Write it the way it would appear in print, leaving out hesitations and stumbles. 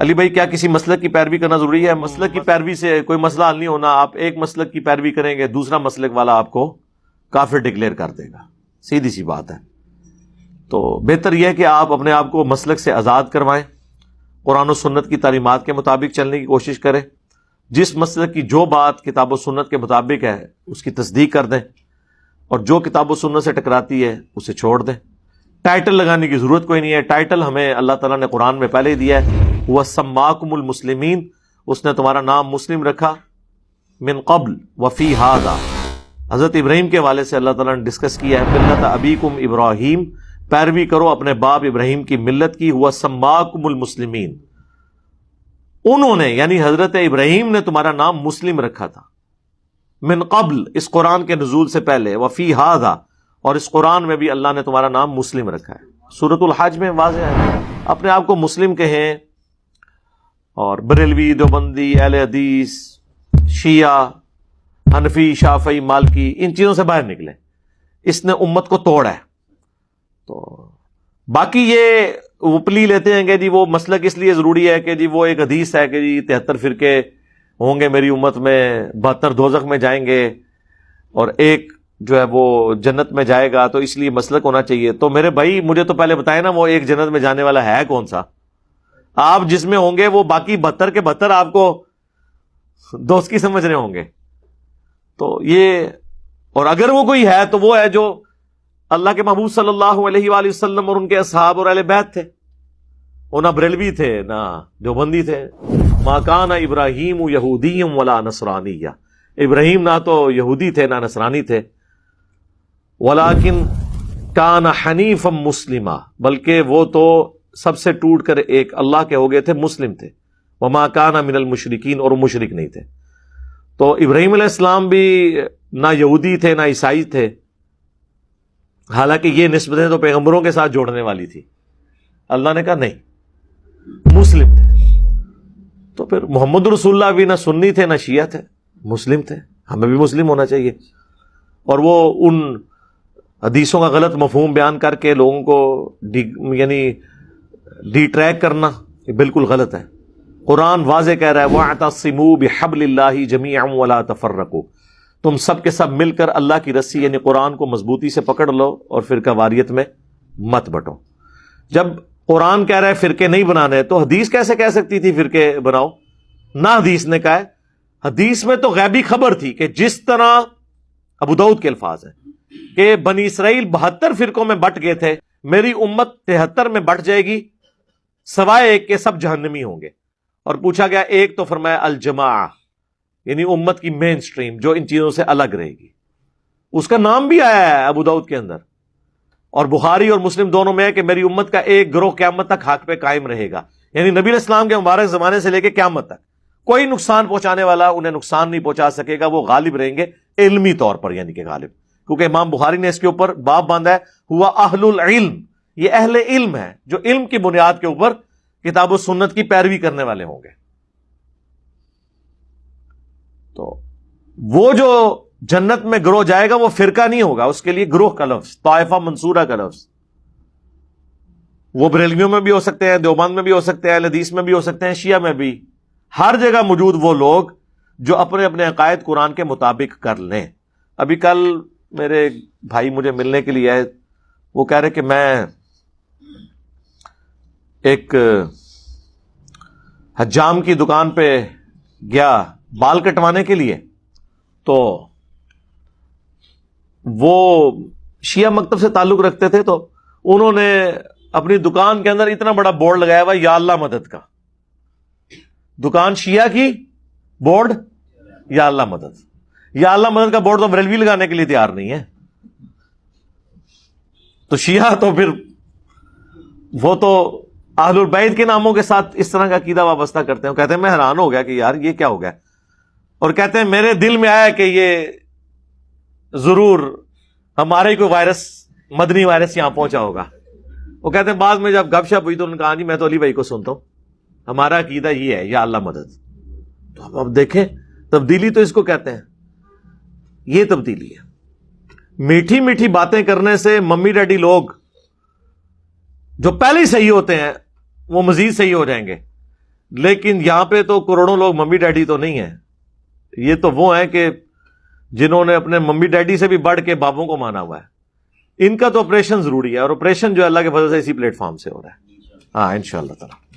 علی بھائی کیا کسی مسلک کی پیروی کرنا ضروری ہے؟ مسلک کی پیروی سے کوئی مسئلہ حل نہیں ہونا. آپ ایک مسلک کی پیروی کریں گے، دوسرا مسلک والا آپ کو کافر ڈکلیئر کر دے گا. سیدھی سی بات ہے. تو بہتر یہ ہے کہ آپ اپنے آپ کو مسلک سے آزاد کروائیں، قرآن و سنت کی تعلیمات کے مطابق چلنے کی کوشش کریں. جس مسلک کی جو بات کتاب و سنت کے مطابق ہے اس کی تصدیق کر دیں، اور جو کتاب و سنت سے ٹکراتی ہے اسے چھوڑ دیں. ٹائٹل لگانے کی ضرورت کوئی نہیں ہے. ٹائٹل ہمیں اللہ تعالیٰ نے قرآن میں پہلے ہی دیا ہے، وَسَمَّاكُمُ الْمُسْلِمِينَ، اس نے تمہارا نام مسلم رکھا. من قبل وفی ہذا، حضرت ابراہیم کے حوالے سے اللہ تعالیٰ نے ڈسکس کیا ہے، ملت ابیکم ابراہیم، پیروی کرو اپنے باپ ابراہیم کی ملت کی. وَسَمَّاكُمُ الْمُسْلِمِينَ، انہوں نے یعنی حضرت ابراہیم نے تمہارا نام مسلم رکھا تھا. من قبل، اس قرآن کے نزول سے پہلے، وفی ہذا، اور اس قرآن میں بھی اللہ نے تمہارا نام مسلم رکھا ہے. سورۃ الحج میں واضح ہے. اپنے آپ کو مسلم کہیں، اور بریلوی، دیوبندی، اہل حدیث، شیعہ، حنفی، شافعی، مالکی، ان چیزوں سے باہر نکلیں. اس نے امت کو توڑا ہے. تو باقی یہ وہ پلی لیتے ہیں کہ جی وہ مسلک اس لیے ضروری ہے کہ جی وہ ایک حدیث ہے کہ جی 73 فرقے ہوں گے میری امت میں، 72 دوزخ میں جائیں گے اور ایک جو ہے وہ جنت میں جائے گا، تو اس لیے مسلک ہونا چاہیے. تو میرے بھائی مجھے تو پہلے بتائیں نا وہ ایک جنت میں جانے والا ہے کون سا؟ آپ جس میں ہوں گے وہ باقی 72 کے 72 آپ کو دوست کی سمجھ رہے ہوں گے. تو یہ، اور اگر وہ کوئی ہے تو وہ ہے جو اللہ کے محبوب صلی اللہ علیہ وآلہ وسلم اور ان کے اصحاب اور اہل بیت تھے. وہ نہ بریلوی تھے نہ دیوبندی تھے. ما کان ابراہیم یہودی ولا نصرانی، ابراہیم نہ تو یہودی تھے نہ نصرانی تھے. ولیکن کان حنیفا مسلما، بلکہ وہ تو سب سے ٹوٹ کر ایک اللہ کے ہو گئے تھے، مسلم تھے. وما کان من المشرکین، اور وہ مشرک نہیں تھے. تو ابراہیم علیہ السلام بھی نہ یہودی تھے نہ عیسائی تھے، حالانکہ یہ نسبتیں تو پیغمبروں کے ساتھ جوڑنے والی تھی. اللہ نے کہا نہیں، مسلم تھے. تو پھر محمد رسول اللہ بھی نہ سنی تھے نہ شیعہ تھے، مسلم تھے. ہمیں بھی مسلم ہونا چاہیے. اور وہ ان حدیثوں کا غلط مفہوم بیان کر کے لوگوں کو یعنی ڈی ٹریک کرنا، یہ بالکل غلط ہے. قرآن واضح کہہ رہا ہے وَاعْتَصِمُوا بِحَبْلِ اللَّهِ جَمِيعًا وَلَا تَفَرَّقُوا، تم سب کے سب مل کر اللہ کی رسی یعنی قرآن کو مضبوطی سے پکڑ لو اور فرقہ واریت میں مت بٹو. جب قرآن کہہ رہا ہے فرقے نہیں بنانے، تو حدیث کیسے کہہ سکتی تھی فرقے بناؤ؟ نہ حدیث نے کہا ہے. حدیث میں تو غیبی خبر تھی کہ جس طرح ابو داؤد کے الفاظ ہیں کہ بنی اسرائیل 72 فرقوں میں بٹ گئے تھے، میری امت 73 میں بٹ جائے گی، سوائے ایک کے سب جہنمی ہوں گے. اور پوچھا گیا ایک، تو فرمایا الجماعہ، یعنی امت کی مین سٹریم جو ان چیزوں سے الگ رہے گی. اس کا نام بھی آیا ہے ابو داؤد کے اندر، اور بخاری اور مسلم دونوں میں ہے کہ میری امت کا ایک گروہ قیامت تک حق پہ قائم رہے گا. یعنی نبی علیہ السلام کے مبارک زمانے سے لے کے قیامت تک کوئی نقصان پہنچانے والا انہیں نقصان نہیں پہنچا سکے گا. وہ غالب رہیں گے علمی طور پر، یعنی کہ غالب، کیونکہ امام بخاری نے اس کے اوپر باب باندھا ہے ہوا اہل العلم، یہ اہل علم ہے جو علم کی بنیاد کے اوپر کتاب و سنت کی پیروی کرنے والے ہوں گے. تو وہ جو جنت میں گروہ جائے گا وہ فرقہ نہیں ہوگا، اس کے لیے گروہ کا لفظ، طائفہ منصورہ کا لفظ. وہ بریلویوں میں بھی ہو سکتے ہیں، دیوبند میں بھی ہو سکتے ہیں، اہل حدیث میں بھی ہو سکتے ہیں، شیعہ میں بھی. ہر جگہ موجود وہ لوگ جو اپنے اپنے عقائد قرآن کے مطابق کر لیں. ابھی کل میرے بھائی مجھے ملنے کے لیے آئے، وہ کہہ رہے کہ میں ایک حجام کی دکان پہ گیا بال کٹوانے کے لیے، تو وہ شیعہ مکتب سے تعلق رکھتے تھے. تو انہوں نے اپنی دکان کے اندر اتنا بڑا بورڈ لگایا ہوا یا اللہ مدد کا. دکان شیعہ کی، بورڈ یا اللہ مدد. یا اللہ مدد کا بورڈ تو بریلوی لگانے کے لیے تیار نہیں ہے. تو شیعہ تو پھر وہ تو اہل البیت کے ناموں کے ساتھ اس طرح کا عقیدہ وابستہ کرتے ہیں. کہتے ہیں میں حیران ہو گیا کہ یار یہ کیا ہو گیا. اور کہتے ہیں میرے دل میں آیا کہ یہ ضرور ہمارے کوئی وائرس، مدنی وائرس یہاں پہنچا ہوگا. وہ کہتے ہیں بعد میں جب گپ شپ ہوئی تو انہوں نے کہا جی میں تو علی بھائی کو سنتا ہوں، ہمارا عقیدہ یہ ہے یا اللہ مدد. تو اب دیکھیں تبدیلی تو اس کو کہتے ہیں. یہ تبدیلی ہے. میٹھی میٹھی باتیں کرنے سے ممی ڈیڈی لوگ جو پہلے ہی صحیح ہوتے ہیں وہ مزید صحیح ہو جائیں گے. لیکن یہاں پہ تو کروڑوں لوگ ممی ڈیڈی تو نہیں ہیں، یہ تو وہ ہیں کہ جنہوں نے اپنے ممی ڈیڈی سے بھی بڑھ کے بابوں کو مانا ہوا ہے، ان کا تو آپریشن ضروری ہے، اور آپریشن جو ہے اللہ کے فضل سے اسی پلیٹ فارم سے ہو رہا ہے. ہاں انشاءاللہ تعالی.